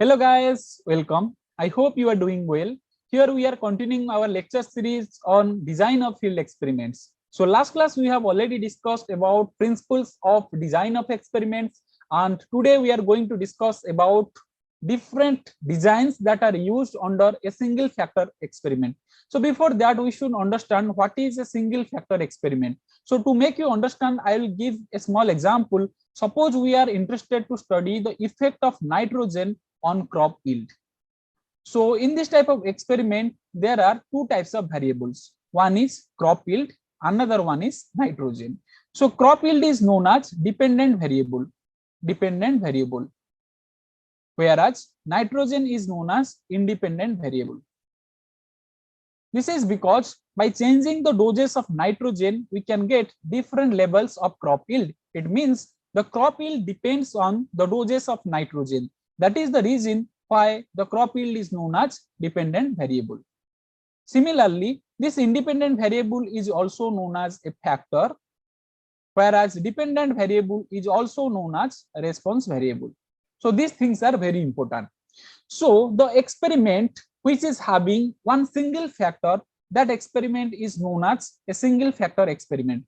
Hello guys, welcome. I hope you are doing well. Here we are continuing our lecture series on design of field experiments. So last class we have already discussed about principles of design of experiments, and today we are going to discuss about different designs that are used under a single factor experiment. So before that we should understand what is a single factor experiment. So to make you understand, I will give a small example. Suppose we are interested to study the effect of nitrogen on crop yield. So in this type of experiment, there are two types of variables. One is crop yield, another one is nitrogen. So crop yield is known as dependent variable, whereas nitrogen is known as independent variable. This is because by changing the doses of nitrogen, we can get different levels of crop yield. It means the crop yield depends on the doses of nitrogen. That is the reason why the crop yield is known as dependent variable. Similarly, this independent variable is also known as a factor, whereas dependent variable is also known as a response variable. So these things are very important. So the experiment which is having one single factor, that experiment is known as a single factor experiment.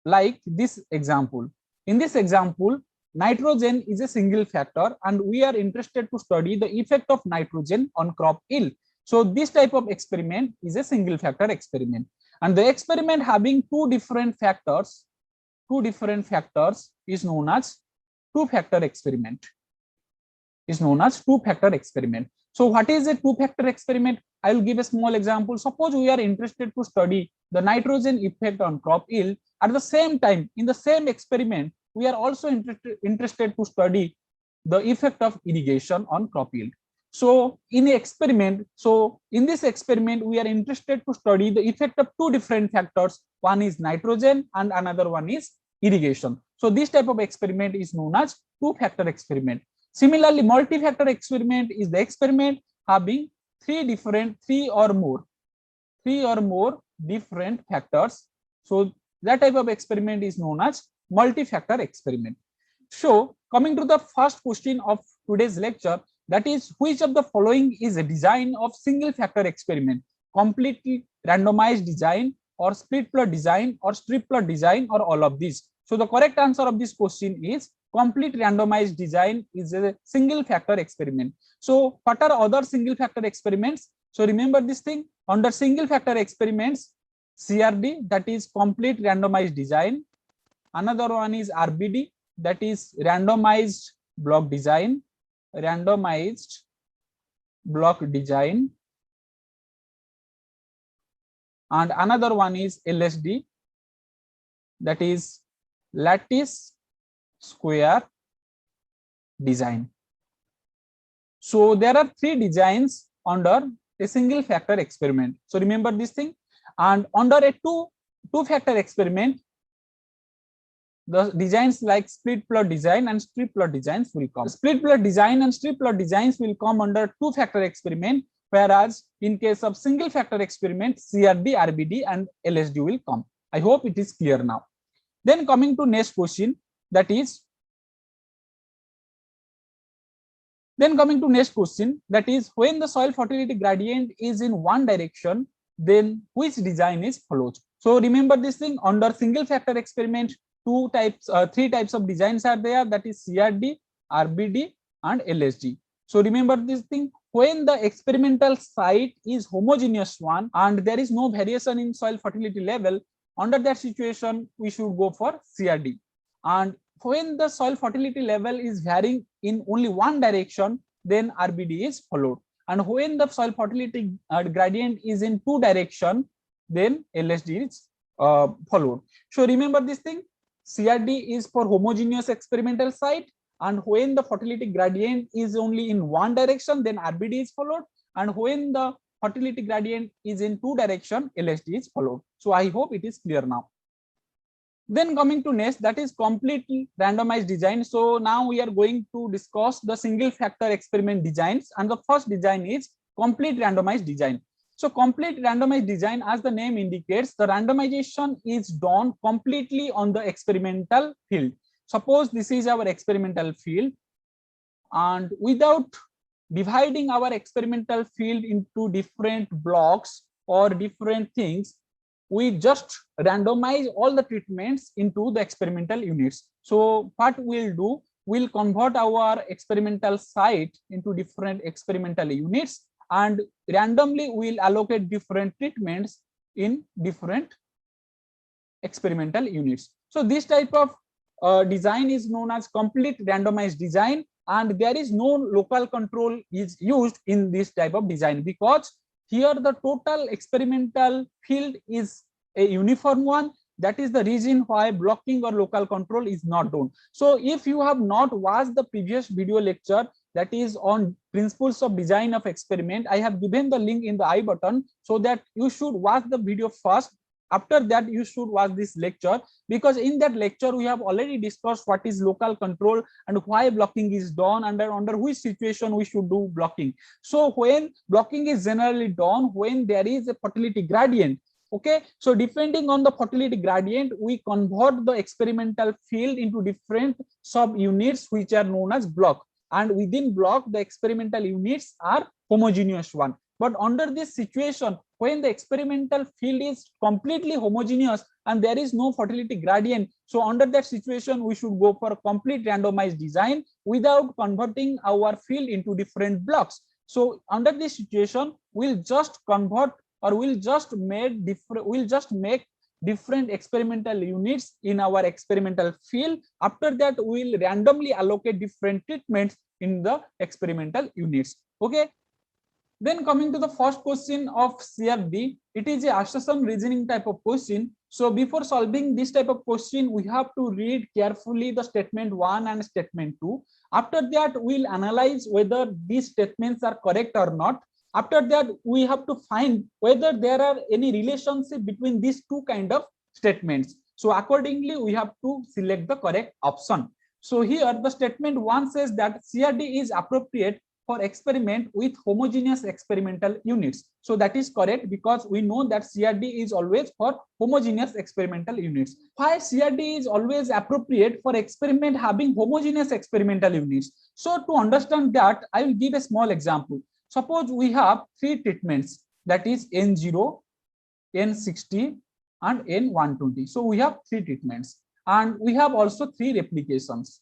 Like this example. In this example, nitrogen is a single factor and we are interested to study the effect of nitrogen on crop yield. So this type of experiment is a single factor experiment, and the experiment having two different factors is known as two factor experiment. So what is a two factor experiment? I will give a small example. Suppose we are interested to study the nitrogen effect on crop yield. At the same time, in the same experiment, we are also interested to study the effect of irrigation on crop yield. So in this experiment, we are interested to study the effect of two different factors. One is nitrogen and another one is irrigation. So this type of experiment is known as two factor experiment. Similarly, multi-factor experiment is the experiment having three or more different factors. So that type of experiment is known as multi-factor experiment. So coming to the first question of today's lecture, that is, which of the following is a design of single factor experiment? Completely randomized design, or split plot design, or strip plot design, or all of these? So the correct answer of this question is complete randomized design is a single factor experiment. So what are other single factor experiments? So remember this thing, under single factor experiments, CRD, that is complete randomized design. Another one is RBD, that is randomized block design. And another one is LSD, that is lattice square design. So there are three designs under a single factor experiment. So remember this thing. And under a two factor experiment, the designs like split plot design and strip plot designs will come. Split plot design and strip plot designs will come under two factor experiment, whereas in case of single factor experiment, CRD, RBD and LSD will come. I hope it is clear now. Then coming to next question, that is when the soil fertility gradient is in one direction, then which design is followed? So remember this thing, under single factor experiment, three types of designs are there, that is CRD, RBD and LSD. So remember this thing, when the experimental site is homogeneous one and there is no variation in soil fertility level, under that situation we should go for CRD. And when the soil fertility level is varying in only one direction, then RBD is followed. And when the soil fertility gradient is in two direction, then LSD is followed. So remember this thing, CRD is for homogeneous experimental site, and when the fertility gradient is only in one direction, then RBD is followed, and when the fertility gradient is in two direction, LSD is followed. So I hope it is clear now. Then coming to next, that is completely randomized design. So now we are going to discuss the single factor experiment designs, and the first design is complete randomized design. So complete randomized design, as the name indicates, the randomization is done completely on the experimental field. Suppose this is our experimental field and without dividing our experimental field into different blocks or different things, we just randomize all the treatments into the experimental units. So what we'll do, we'll convert our experimental site into different experimental units, and randomly we'll allocate different treatments in different experimental units. So this type of design is known as complete randomized design, and there is no local control is used in this type of design, because here the total experimental field is a uniform one. That is the reason why blocking or local control is not done. So if you have not watched the previous video lecture, that is on principles of design of experiment, I have given the link in the I button, so that you should watch the video first. After that you should watch this lecture, because in that lecture we have already discussed what is local control and why blocking is done, and under which situation we should do blocking. So when blocking is generally done when there is a fertility gradient. Okay, so depending on the fertility gradient, we convert the experimental field into different sub units which are known as block, and within block the experimental units are homogeneous one. But under this situation, when the experimental field is completely homogeneous and there is no fertility gradient, so under that situation we should go for a complete randomized design without converting our field into different blocks. So under this situation, we'll just convert, or we'll just make different experimental units in our experimental field. After that, we'll randomly allocate different treatments in the experimental units. Okay. Then coming to the first question of CFD, it is a assertion reasoning type of question. So before solving this type of question, we have to read carefully the statement 1 and statement 2. After that, we'll analyze whether these statements are correct or not. After that, we have to find whether there are any relationship between these two kind of statements. So accordingly, we have to select the correct option. So here the statement 1 says that CRD is appropriate for experiment with homogeneous experimental units. So that is correct, because we know that CRD is always for homogeneous experimental units. Why CRD is always appropriate for experiment having homogeneous experimental units? So to understand that, I will give a small example. Suppose we have three treatments, that is N0, N60 and N120. So we have three treatments and we have also three replications.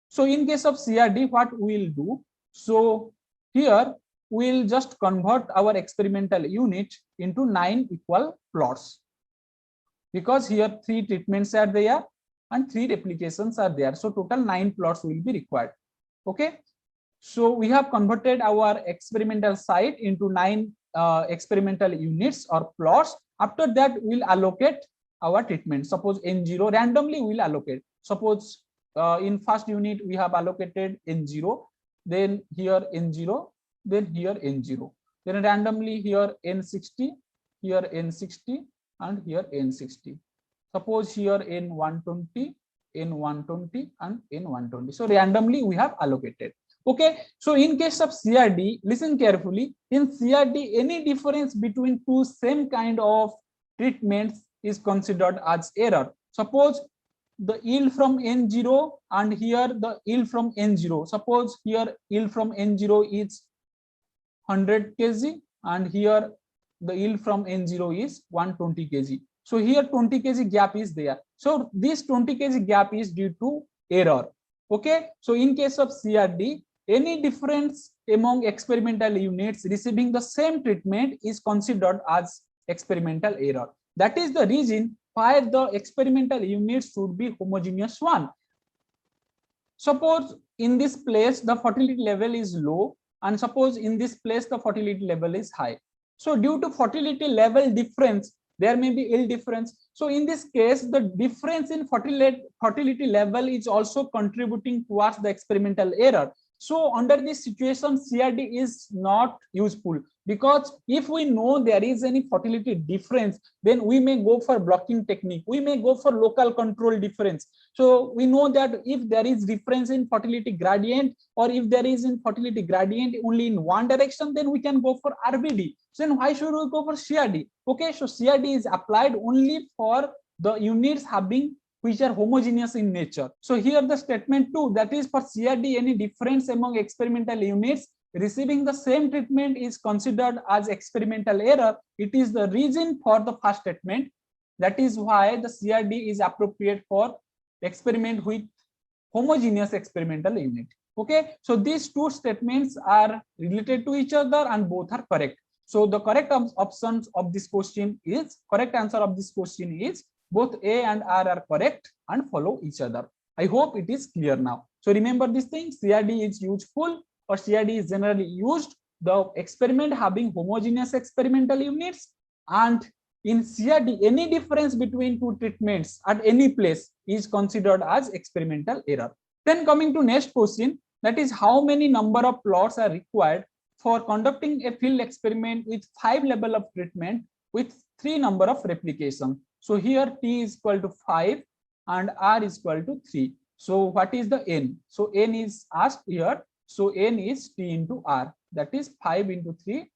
So in case of CRD, what we will do? So here we'll just convert our experimental unit into 9 equal plots, because here three treatments are there and three replications are there. So total 9 plots will be required. Okay. So we have converted our experimental site into 9 experimental units or plots. After that, we'll allocate our treatment. Suppose N0 randomly we'll allocate. Suppose in first unit we have allocated N0, then here N0, then here N0. Then randomly here N60, here N60, and here N60. Suppose here N120, N120, and N120. So randomly we have allocated. Okay, so in case of CRD, listen carefully. In CRD, any difference between two same kind of treatments is considered as error. Suppose the yield from N0 and here the yield from N0. Suppose here yield from N0 is 100 kg and here the yield from N0 is 120 kg. So here 20 kg gap is there. So this 20 kg gap is due to error. Okay, so in case of CRD, any difference among experimental units receiving the same treatment is considered as experimental error. That is the reason why the experimental units should be homogeneous one. Suppose in this place the fertility level is low, and suppose in this place the fertility level is high. So due to fertility level difference, there may be yield difference. So in this case, the difference in fertility level is also contributing towards the experimental error. So under this situation, CRD is not useful, because if we know there is any fertility difference, then we may go for blocking technique. We may go for local control difference. So we know that if there is difference in fertility gradient, or if there is in fertility gradient only in one direction, then we can go for RBD. So then why should we go for CRD? Okay, so CRD is applied only for the units having which are homogeneous in nature. So here the statement 2, that is for CRD, any difference among experimental units receiving the same treatment is considered as experimental error. It is the reason for the first statement. That is why the CRD is appropriate for experiment with homogeneous experimental unit. Okay, so these two statements are related to each other and both are correct. So the correct options of this question is, correct answer of this question is both A and R are correct and follow each other. I hope it is clear now. So remember this thing, CRD is useful, or CRD is generally used the experiment having homogeneous experimental units, and in CRD any difference between two treatments at any place is considered as experimental error. Then coming to next question, that is how many number of plots are required for conducting a field experiment with 5 level of treatment with 3 number of replication. So here T is equal to 5 and R is equal to 3. So what is the N? So N is asked here. So N is T into R, that is 5 into 3,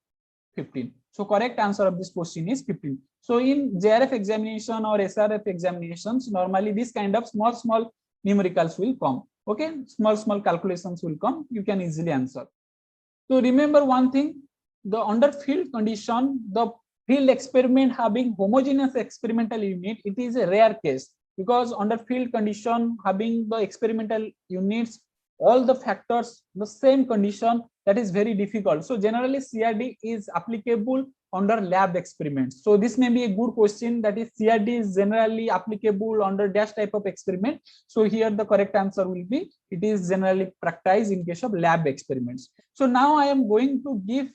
15. So correct answer of this question is 15. So in JRF examination or SRF examinations, normally this kind of small numericals will come. Okay, small calculations will come. You can easily answer. So remember one thing, the under field condition, the field experiment having homogeneous experimental unit, it is a rare case, because under field condition having the experimental units, all the factors, the same condition, that is very difficult. So generally CRD is applicable under lab experiments. So this may be a good question, that is CRD is generally applicable under dash type of experiment. So here the correct answer will be, it is generally practiced in case of lab experiments. So now I am going to give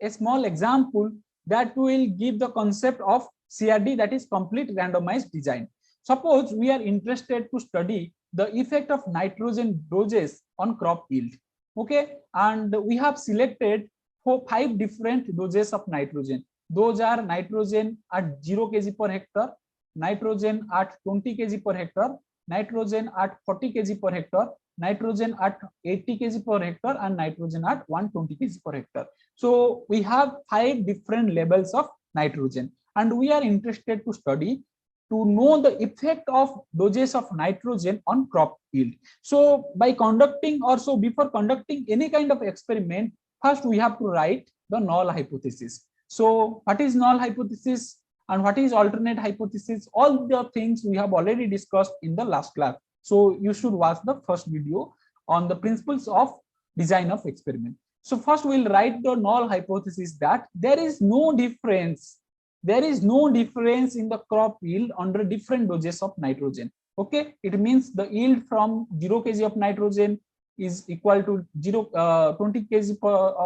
a small example that will give the concept of CRD, that is complete randomized design. Suppose we are interested to study the effect of nitrogen doses on crop yield. Okay, and we have selected 5 different doses of nitrogen. Those are nitrogen at 0 kg per hectare, nitrogen at 20 kg per hectare, nitrogen at 40 kg per hectare, nitrogen at 80 kg per hectare, and nitrogen at 120 kg per hectare. So we have 5 different levels of nitrogen, and we are interested to study to know the effect of doses of nitrogen on crop yield. So by conducting, or so before conducting any kind of experiment, first we have to write the null hypothesis. So what is null hypothesis and what is alternate hypothesis? All the things we have already discussed in the last class. So you should watch the first video on the principles of design of experiment. So first we'll write the null hypothesis, that there is no difference. There is no difference in the crop yield under different doses of nitrogen. Okay, it means the yield from 0 kg of nitrogen is equal to 20 kg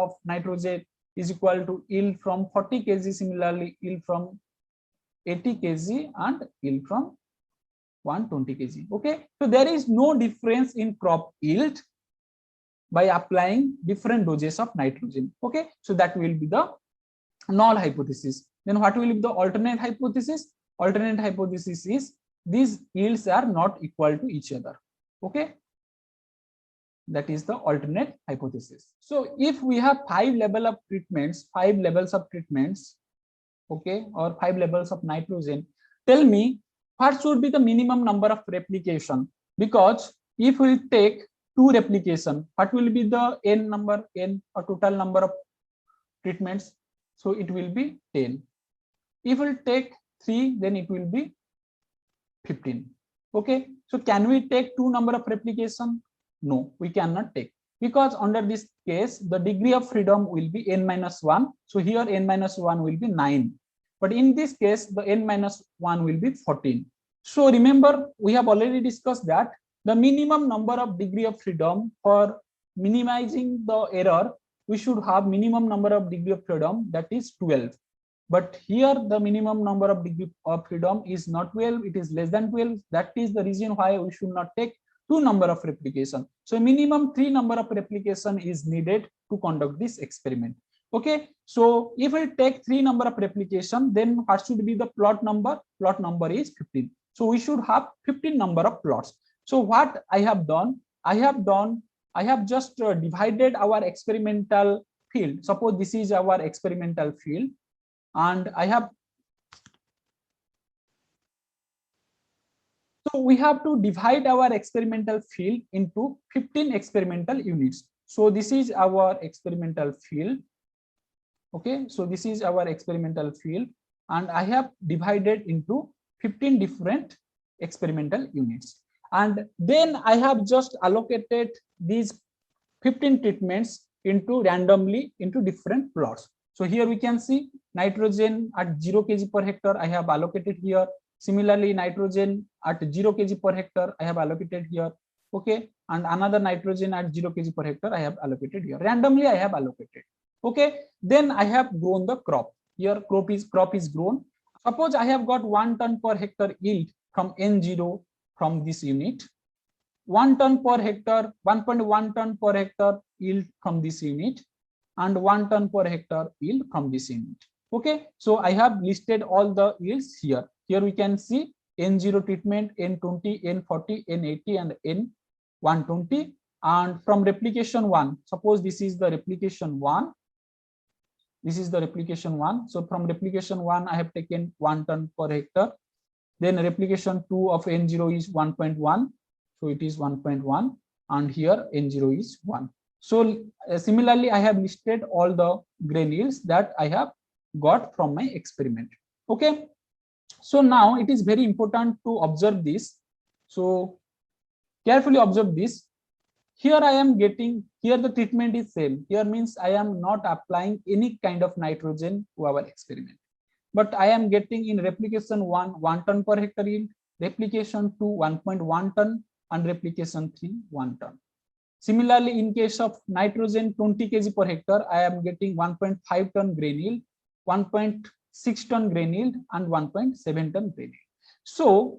of nitrogen is equal to yield from 40 kg, similarly yield from 80 kg and yield from 120 kg. Okay, so there is no difference in crop yield by applying different doses of nitrogen. Okay, so that will be the null hypothesis. Then what will be the alternate hypothesis? Alternate hypothesis is these yields are not equal to each other. Okay, that is the alternate hypothesis. So if we have 5 levels of treatments, okay, or 5 levels of nitrogen, tell me what should be the minimum number of replication? Because if we take 2 replication, what will be the n or total number of treatments? So it will be 10. If we take 3, then it will be 15. Okay, so can we take 2 number of replication? No, we cannot take, because under this case the degree of freedom will be n-1. So here n-1 will be 9, but in this case the n-1 will be 14. So remember, we have already discussed that the minimum number of degree of freedom, for minimizing the error, we should have minimum number of degree of freedom, that is 12. But here the minimum number of degree of freedom is not 12, it is less than 12. That is the reason why we should not take 2 number of replication. So minimum 3 number of replication is needed to conduct this experiment. Okay, so if we take 3 number of replication, then what should be the plot number? Plot number is 15. So we should have 15 number of plots. So what I have done, I have just divided our experimental field. Suppose this is our experimental field, and So we have to divide our experimental field into 15 experimental units. So this is our experimental field. Okay, so this is our experimental field, and I have divided into 15 different experimental units. And then I have just allocated these 15 treatments into randomly into different plots. So here we can see nitrogen at 0 kg per hectare I have allocated here. Similarly, nitrogen at 0 kg per hectare I have allocated here. Okay, and another nitrogen at 0 kg per hectare I have allocated here. Randomly I have allocated. Okay, then I have grown the crop. Here crop is grown. Suppose I have got 1 ton per hectare yield from N0 from this unit. 1 ton per hectare, 1.1 ton per hectare yield from this unit, and 1 ton per hectare yield from this unit. Okay, so I have listed all the yields here. Here we can see N0 treatment, N20, N40, N80, and N120. And from replication 1, suppose this is the replication 1. This is the replication 1. So from replication 1, I have taken 1 ton per hectare. Then replication 2 of N0 is 1.1. So it is 1.1, and here N0 is 1. So similarly, I have listed all the grain yields that I have got from my experiment. Okay. So now it is very important to observe this. So carefully observe this. Here I am getting, here the treatment is same. Here means I am not applying any kind of nitrogen to our experiment. But I am getting in replication 1, 1 ton per hectare yield, replication 2, 1.1 ton, and replication 3, 1 ton. Similarly, in case of nitrogen 20 kg per hectare, I am getting 1.5 ton grain yield, 1.6 ton grain yield, and 1.7 ton grain yield. So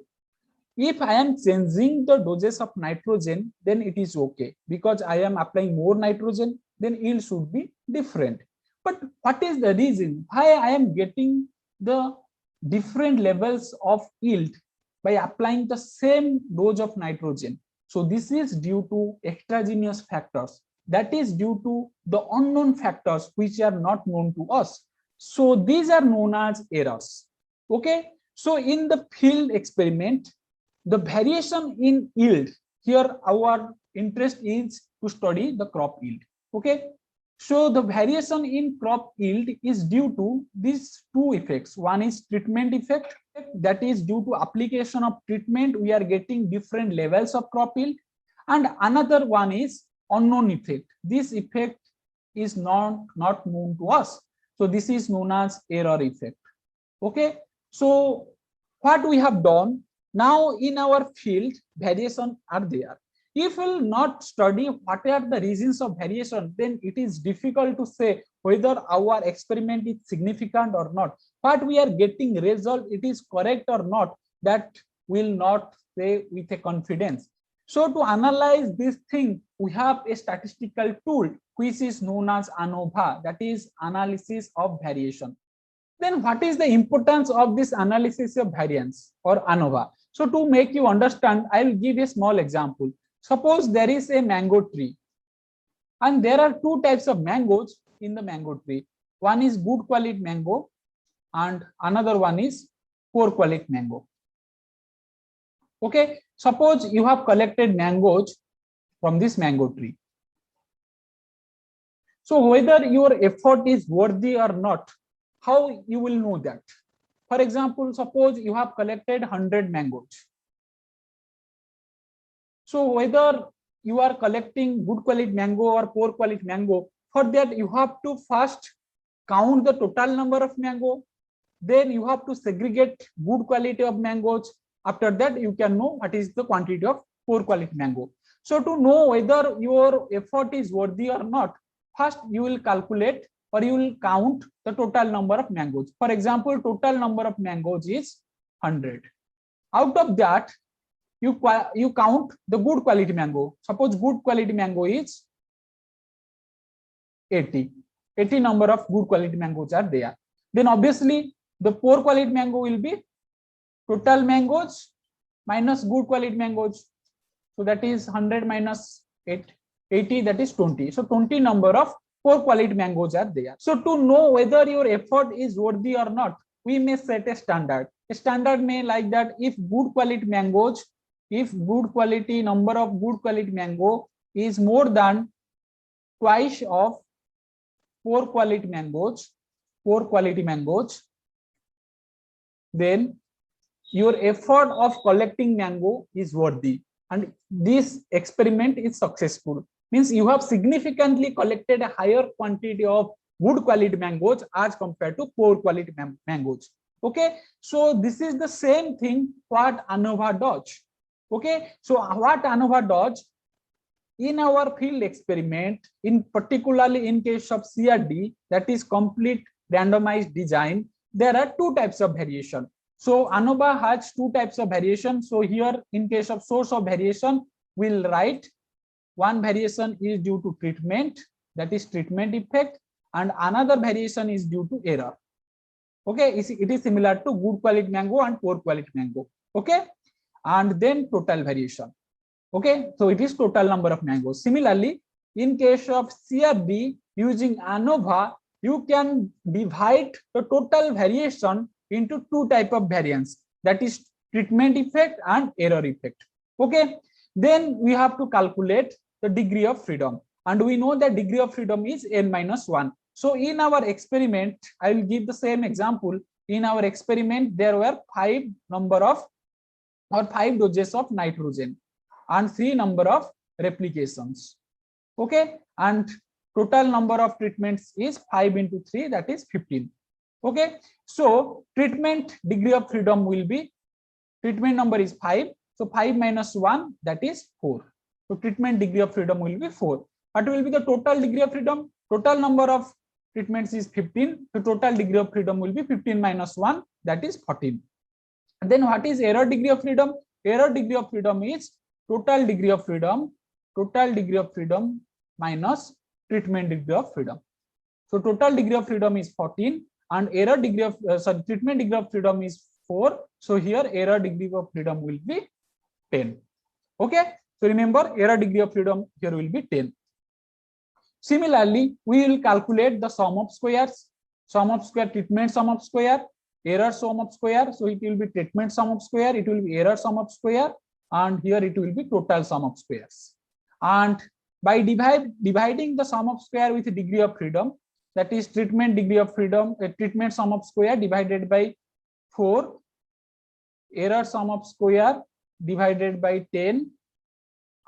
if I am changing the doses of nitrogen, then it is okay, because I am applying more nitrogen, then yield should be different. But what is the reason why I am getting the different levels of yield by applying the same dose of nitrogen? So this is due to extraneous factors. That is due to the unknown factors which are not known to us. So these are known as errors. Okay. So in the field experiment, the variation in yield, here our interest is to study the crop yield. Okay. So the variation in crop yield is due to these two effects. One is treatment effect, that is due to application of treatment we are getting different levels of crop yield, and another one is unknown effect. This effect is not known to us. So this is known as error effect. Okay. So what we have done now in our field, variation are there. If we will not study what are the reasons of variation, then it is difficult to say whether our experiment is significant or not. What we are getting result, it is correct or not, that will not say with a confidence. So to analyze this thing, we have a statistical tool which is known as ANOVA, that is analysis of variation. Then what is the importance of this analysis of variance or ANOVA? So to make you understand, I will give a small example. Suppose there is a mango tree, and there are two types of mangoes in the mango tree. One is good quality mango, and another one is poor quality mango. Okay, suppose you have collected mangoes from this mango tree. So whether your effort is worthy or not, how you will know that? For example, suppose you have collected 100 mangoes. So whether you are collecting good quality mango or poor quality mango, for that you have to first count the total number of mango. Then you have to segregate good quality of mangoes. After that, you can know what is the quantity of poor quality mango. So to know whether your effort is worthy or not, first you will calculate or you will count the total number of mangoes. For example, total number of mangoes is 100. Out of that, you count the good quality mango. Suppose good quality mango is 80. 80 number of good quality mangoes are there. Then obviously the poor quality mango will be total mangoes minus good quality mangoes. So that is 100 minus 80, that is 20. So 20 number of poor quality mangoes are there. So to know whether your effort is worthy or not, we may set a standard. A standard may like that if good quality mangoes if good quality number of good quality mango is more than twice of poor quality mangoes, then your effort of collecting mango is worthy and this experiment is successful. Means you have significantly collected a higher quantity of good quality mangoes as compared to poor quality mangoes. Okay, so this is the same thing what ANOVA does. Okay, so what ANOVA does in our field experiment, in particularly in case of CRD, that is complete randomized design, there are two types of variation. So ANOVA has two types of variation. So here in case of source of variation, we'll write one variation is due to treatment, that is treatment effect, and another variation is due to error. Okay, it is similar to good quality mango and poor quality mango. Okay, and then total variation. Okay, so it is total number of mangoes. Similarly, in case of CRD, using ANOVA, you can divide the total variation into two type of variance, that is treatment effect and error effect. Okay, then we have to calculate the degree of freedom, and we know that degree of freedom is n-1. So in our experiment, I will give the same example. In our experiment, there were 5 doses of nitrogen and 3 number of replications. Okay, and total number of treatments is 5 into 3, that is 15. Okay, so treatment degree of freedom will be, treatment number is 5, so 5 minus 1, that is 4. So treatment degree of freedom will be 4. What will be the total degree of freedom? Total number of treatments is 15, so total degree of freedom will be 15 minus 1, that is 14. And then what is error degree of freedom? Error degree of freedom is total degree of freedom minus treatment degree of freedom. So total degree of freedom is 14 and error degree of treatment degree of freedom is 4. So here error degree of freedom will be 10. Okay, so remember error degree of freedom here will be 10. Similarly, we will calculate the sum of squares, treatment sum of square, error sum of square. So it will be treatment sum of square, it will be error sum of square, and here it will be total sum of squares. And by dividing the sum of square with degree of freedom, that is treatment degree of freedom, treatment sum of square divided by 4, error sum of square divided by 10,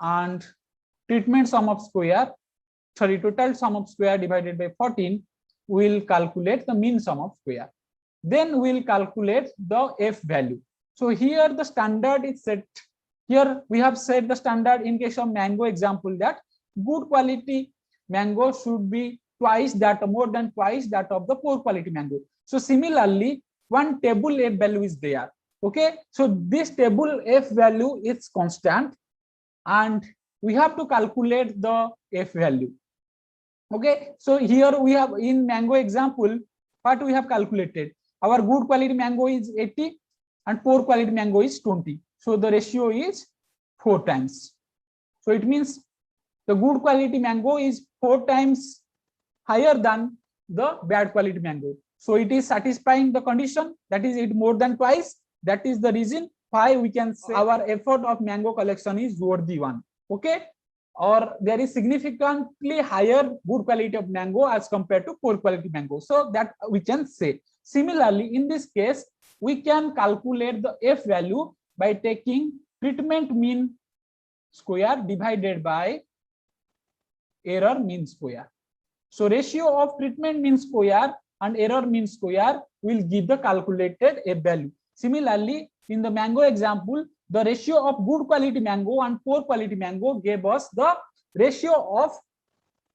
and treatment sum of square, total sum of square divided by 14, will calculate the mean sum of square. Then we'll calculate the F value. So here the standard is set. Here we have set the standard in case of mango example that good quality mango should be more than twice that of the poor quality mango. So similarly, one table F value is there. Okay, so this table F value is constant and we have to calculate the F value. Okay, so here we have in mango example, what we have calculated, our good quality mango is 80 and poor quality mango is 20. So the ratio is 4 times. So it means the good quality mango is 4 times higher than the bad quality mango. So it is satisfying the condition, that is it more than twice. That is the reason why we can say our effort of mango collection is worthy one. Okay, or there is significantly higher good quality of mango as compared to poor quality mango. So that we can say. Similarly, in this case, we can calculate the F value by taking treatment mean square divided by error mean square. So ratio of treatment mean square and error mean square will give the calculated F value. Similarly, in the mango example, the ratio of good quality mango and poor quality mango gave us the ratio of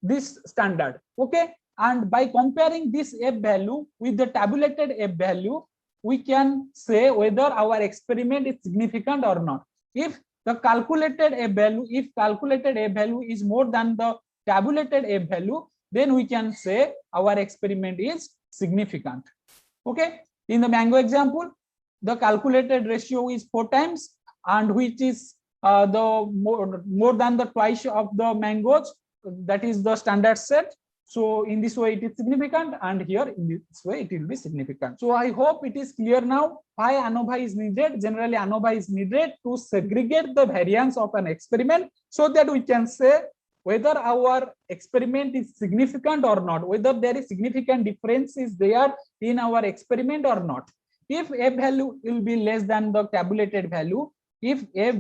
this standard. Okay, and by comparing this F value with the tabulated F value, we can say whether our experiment is significant or not. If the calculated F value, is more than the tabulated F value, then we can say our experiment is significant. Okay, in the mango example, the calculated ratio is 4 times, and which is the more than the twice of the mangoes, that is the standard set. So in this way it is significant, and here in this way it will be significant. So I hope it is clear now why ANOVA is needed. Generally ANOVA is needed to segregate the variance of an experiment so that we can say whether our experiment is significant or not, whether there is significant difference is there in our experiment or not. If F value will be less than the tabulated value, if L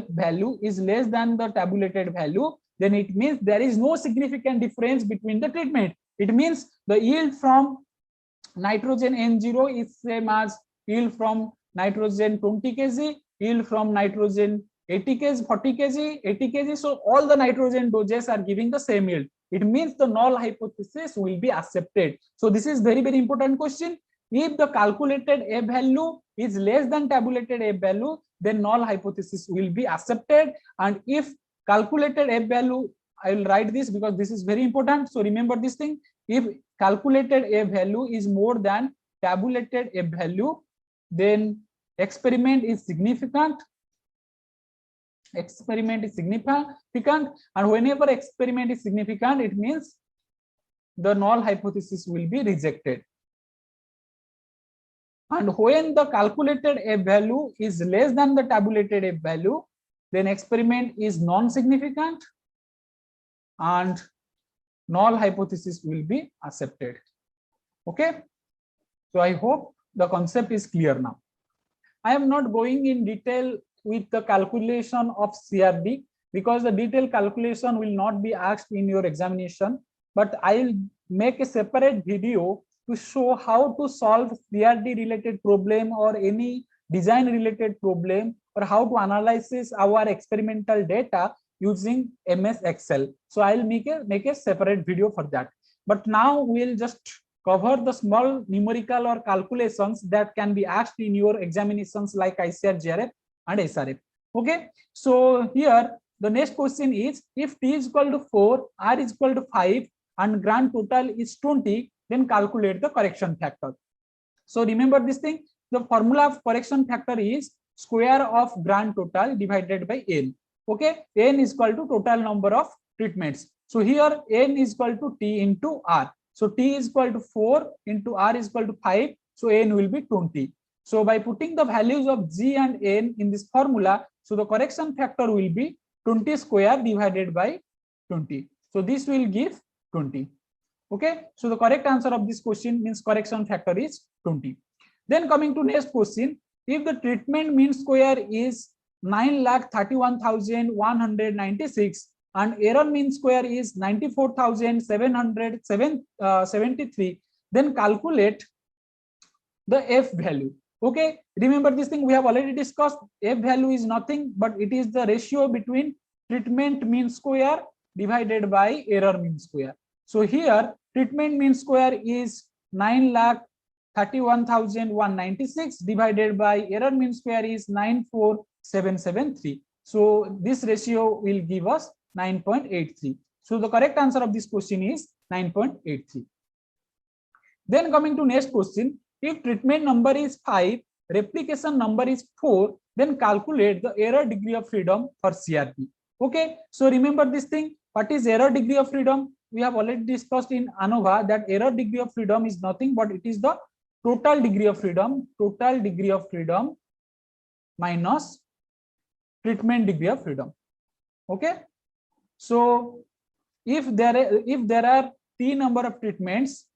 value is less than the tabulated value, then it means there is no significant difference between the treatment. It means the yield from nitrogen N0 is same as yield from nitrogen 20 kg, yield from nitrogen 80 kg, 40 kg, 80 kg. So all the nitrogen doses are giving the same yield. It means the null hypothesis will be accepted. So this is very, very important question. If the calculated F value is less than tabulated F value, then null hypothesis will be accepted. And if calculated F value, I will write this because this is very important. So remember this thing. If calculated F value is more than tabulated F value, then experiment is significant. Experiment is significant, and whenever experiment is significant, it means the null hypothesis will be rejected. And when the calculated F value is less than the tabulated F value, then experiment is non-significant and null hypothesis will be accepted. Okay, so I hope the concept is clear now. I am not going in detail with the calculation of CRD because the detailed calculation will not be asked in your examination, but I will make a separate video to show how to solve CRD related problem or any design related problem, or how to analyze our experimental data using MS Excel. So I'll make a separate video for that. But now we'll just cover the small numerical or calculations that can be asked in your examinations like ICAR, JRF and SRF. Okay, so here the next question is, if T is equal to 4, R is equal to 5 and grand total is 20, then calculate the correction factor. So remember this thing, the formula of correction factor is square of grand total divided by N. Okay, N is equal to total number of treatments. So here N is equal to T into R. So T is equal to 4 into R is equal to 5. So N will be 20. So by putting the values of G and N in this formula, so the correction factor will be 20 square divided by 20. So this will give 20. Okay, so the correct answer of this question means correction factor is 20. Then coming to next question, if the treatment mean square is 9,31,196 and error mean square is 94,773, then calculate the F value. Okay, remember this thing we have already discussed. F value is nothing but it is the ratio between treatment mean square divided by error mean square. So here treatment mean square is 9,31,196 divided by error mean square is 94,773. So this ratio will give us 9.83. So the correct answer of this question is 9.83. Then coming to next question, if treatment number is 5, replication number is 4, then calculate the error degree of freedom for CRP. Okay, so remember this thing, what is error degree of freedom? We have already discussed in ANOVA that error degree of freedom is nothing but it is the total degree of freedom minus treatment degree of freedom. Okay, so if there are T number of treatments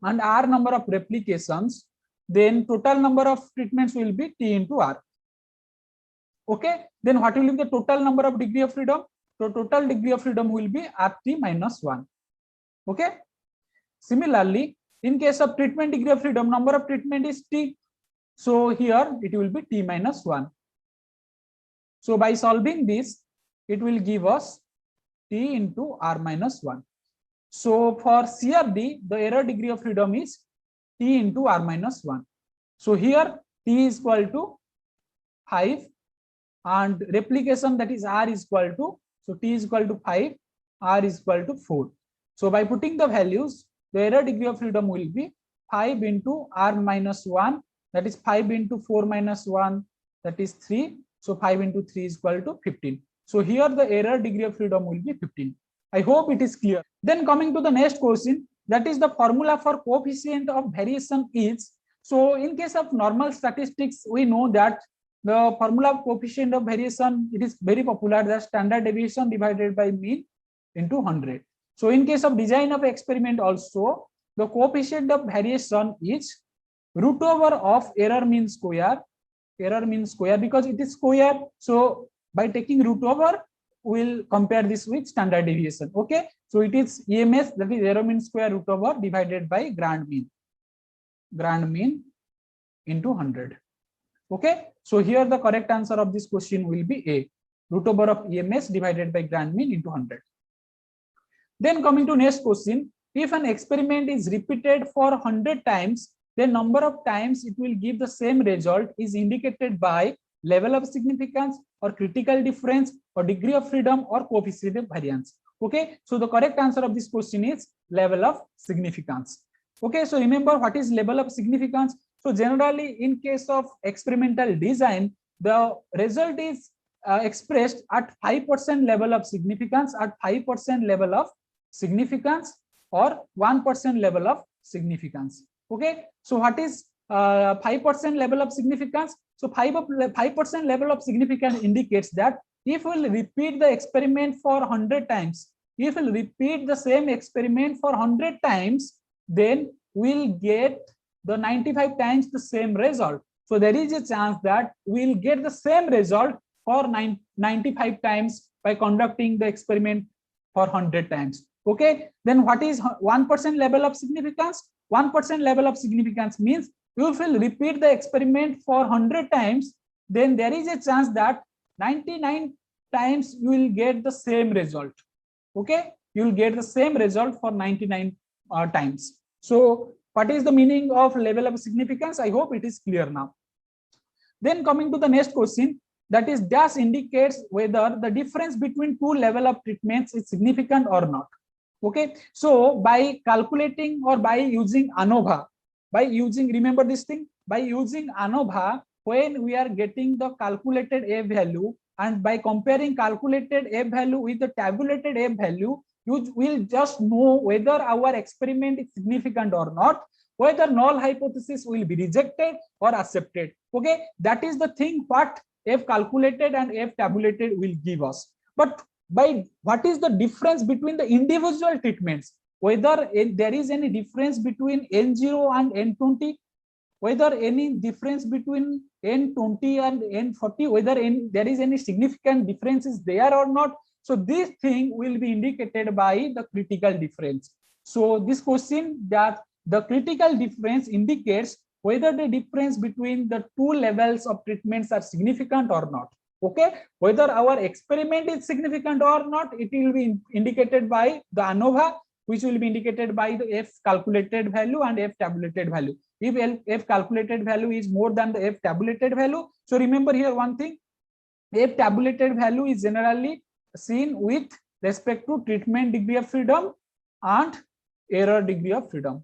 and R number of replications, then total number of treatments will be T into R. Okay, then what will be the total number of degree of freedom? So total degree of freedom will be RT minus 1. Okay, similarly in case of treatment degree of freedom, number of treatment is T, so here it will be T minus 1. So by solving this, it will give us T into R minus 1. So for CRD, the error degree of freedom is T into R minus 1. So here T is equal to 5 and replication, that is R is equal to, so T is equal to 5, R is equal to 4. So by putting the values, the error degree of freedom will be 5 into R minus 1, that is 5 into 4 minus 1, that is 3. So 5 into 3 is equal to 15. So here the error degree of freedom will be 15. I hope it is clear. Then coming to the next question, that is the formula for coefficient of variation is. So in case of normal statistics, we know that the formula of coefficient of variation, it is very popular, the standard deviation divided by mean into 100. So in case of design of experiment also, the coefficient of variation is root over of error mean square, because it is square. So by taking root over, we'll compare this with standard deviation. Okay, so it is EMS, that is error mean square root over divided by grand mean into 100. Okay, so here the correct answer of this question will be A, root over of EMS divided by grand mean into 100. Then coming to next question, if an experiment is repeated for 100 times, the number of times it will give the same result is indicated by level of significance or critical difference or degree of freedom or coefficient of variance. Okay, so the correct answer of this question is level of significance. Okay, so remember what is level of significance. So generally in case of experimental design, the result is expressed at 5% level of significance, at 5% level of significance, or 1% level of significance. Okay, so what is 5% level of significance? So 5% level of significance indicates that if we'll repeat the experiment for 100 times, if we'll repeat the same experiment for 100 times, then we'll get the 95 times the same result. So there is a chance that we'll get the same result for 95 times by conducting the experiment for 100 times. Okay, then what is 1% level of significance? 1% level of significance means if you will repeat the experiment for 100 times, then there is a chance that 99 times you will get the same result. Okay, you will get the same result for 99 times. So what is the meaning of level of significance? I hope it is clear now. Then coming to the next question, that is dash indicates whether the difference between two level of treatments is significant or not. Okay, so by calculating or by using ANOVA, remember this thing, by using ANOVA, when we are getting the calculated F value, and by comparing calculated F value with the tabulated F value, you will just know whether our experiment is significant or not, whether null hypothesis will be rejected or accepted. Okay, that is the thing what F calculated and F tabulated will give us. But by what is the difference between the individual treatments, whether there is any difference between N0 and N20, whether any difference between N20 and N40, whether there is any significant differences there or not. So this thing will be indicated by the critical difference. So this question, that the critical difference indicates whether the difference between the two levels of treatments are significant or not. Okay, whether our experiment is significant or not, it will be indicated by the ANOVA, which will be indicated by the F calculated value and F tabulated value. If F calculated value is more than the F tabulated value, so remember here one thing, F tabulated value is generally seen with respect to treatment degree of freedom and error degree of freedom.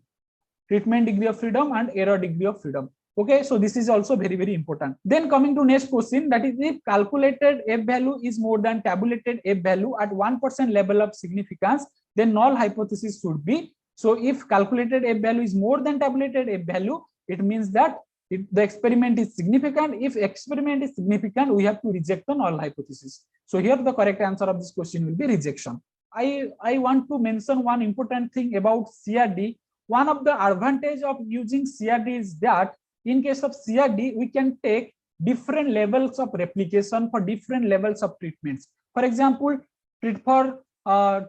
Treatment degree of freedom and error degree of freedom. Okay, so this is also very, very important. Then coming to next question, that is if calculated F value is more than tabulated F value at 1% level of significance, then null hypothesis should be. So if calculated F value is more than tabulated F value, it means that the experiment is significant. If experiment is significant, we have to reject the null hypothesis. So here the correct answer of this question will be rejection. I want to mention one important thing about CRD. One of the advantage of using CRD is that in case of CRD, we can take different levels of replication for different levels of treatments. For example, for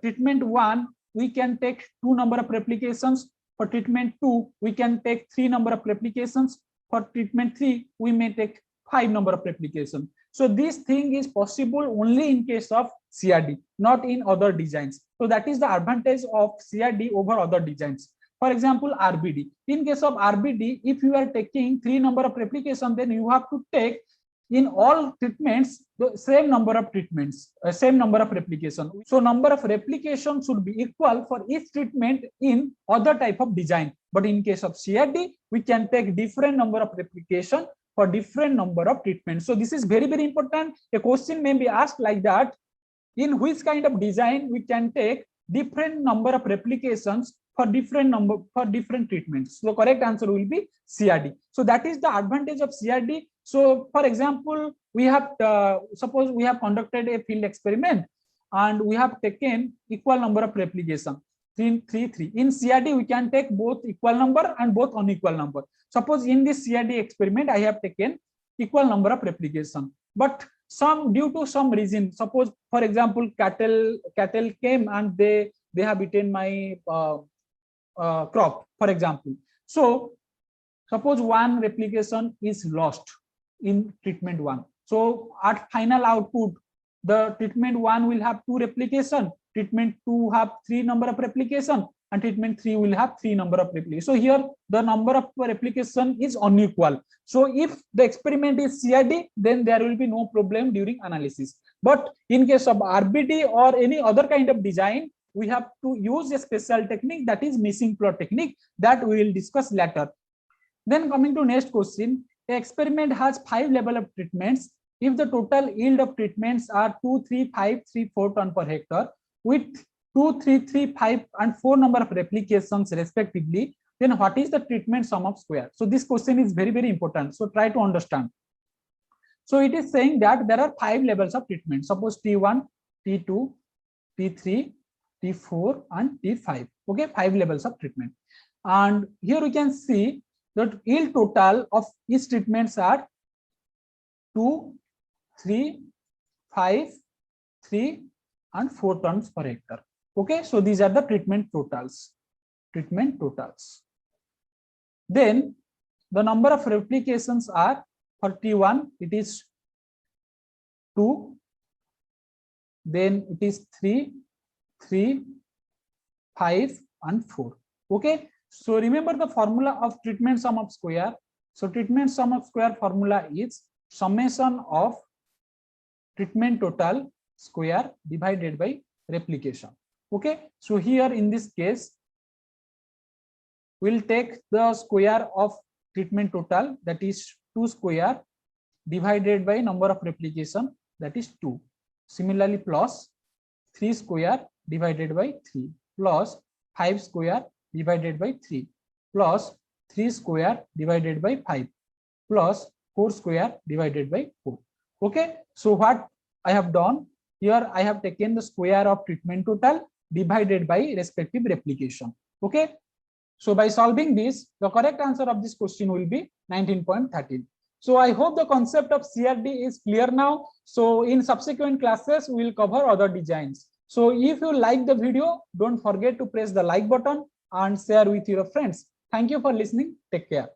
treatment 1, we can take 2 number of replications. For treatment 2, we can take 3 number of replications. For treatment 3, we may take 5 number of replications. So this thing is possible only in case of CRD, not in other designs. So that is the advantage of CRD over other designs. For example, RBD. In case of RBD, if you are taking 3 number of replication, then you have to take in all treatments the same number of treatments, same number of replication. So number of replication should be equal for each treatment in other type of design. But in case of CRD, we can take different number of replication for different number of treatments. So this is very, very important. A question may be asked like that: in which kind of design we can take different number of replications for different treatments. So the correct answer will be CRD. So that is the advantage of CRD. So for example, we have suppose we have conducted a field experiment and we have taken equal number of replication 3, 3. In CRD we can take both equal number and both unequal number. Suppose in this CRD experiment I have taken equal number of replication, but due to some reason, suppose for example cattle came and they have eaten my crop, for example. So suppose one replication is lost in treatment 1. So at final output, the treatment 1 will have 2 replication, treatment 2 have 3 number of replication, and treatment 3 will have 3 number of replication. So here the number of replication is unequal. So if the experiment is CRD, then there will be no problem during analysis. But in case of RBD or any other kind of design, we have to use a special technique, that is missing plot technique, that we will discuss later. Then coming to next question, the experiment has 5 level of treatments. If the total yield of treatments are 2, 3, 5, 3, 4 ton per hectare with 2, 3, 3, 5 and 4 number of replications respectively, then what is the treatment sum of square? So this question is very, very important. So try to understand. So it is saying that there are 5 levels of treatment. Suppose T1, T2, T3, T4 and T5. Okay, 5 levels of treatment. And here we can see that yield total of each treatments are 2, 3, 5, 3 and 4 tons per hectare. Okay, so these are the treatment totals. Then the number of replications are for T1 it is 2, then it is 3, 5 and 4. Okay, so remember the formula of treatment sum of square. So treatment sum of square formula is summation of treatment total square divided by replication. Okay, so here in this case we'll take the square of treatment total, that is 2 square divided by number of replication, that is 2. Similarly plus 3 square divided by 3 plus 5 square divided by 3 plus 3 square divided by 5 plus 4 square divided by 4. Okay, so what I have done here, I have taken the square of treatment total divided by respective replication. Okay, so by solving this, the correct answer of this question will be 19.13. So I hope the concept of CRD is clear now. So in subsequent classes we will cover other designs. So if you like the video, don't forget to press the like button and share with your friends. Thank you for listening. Take care.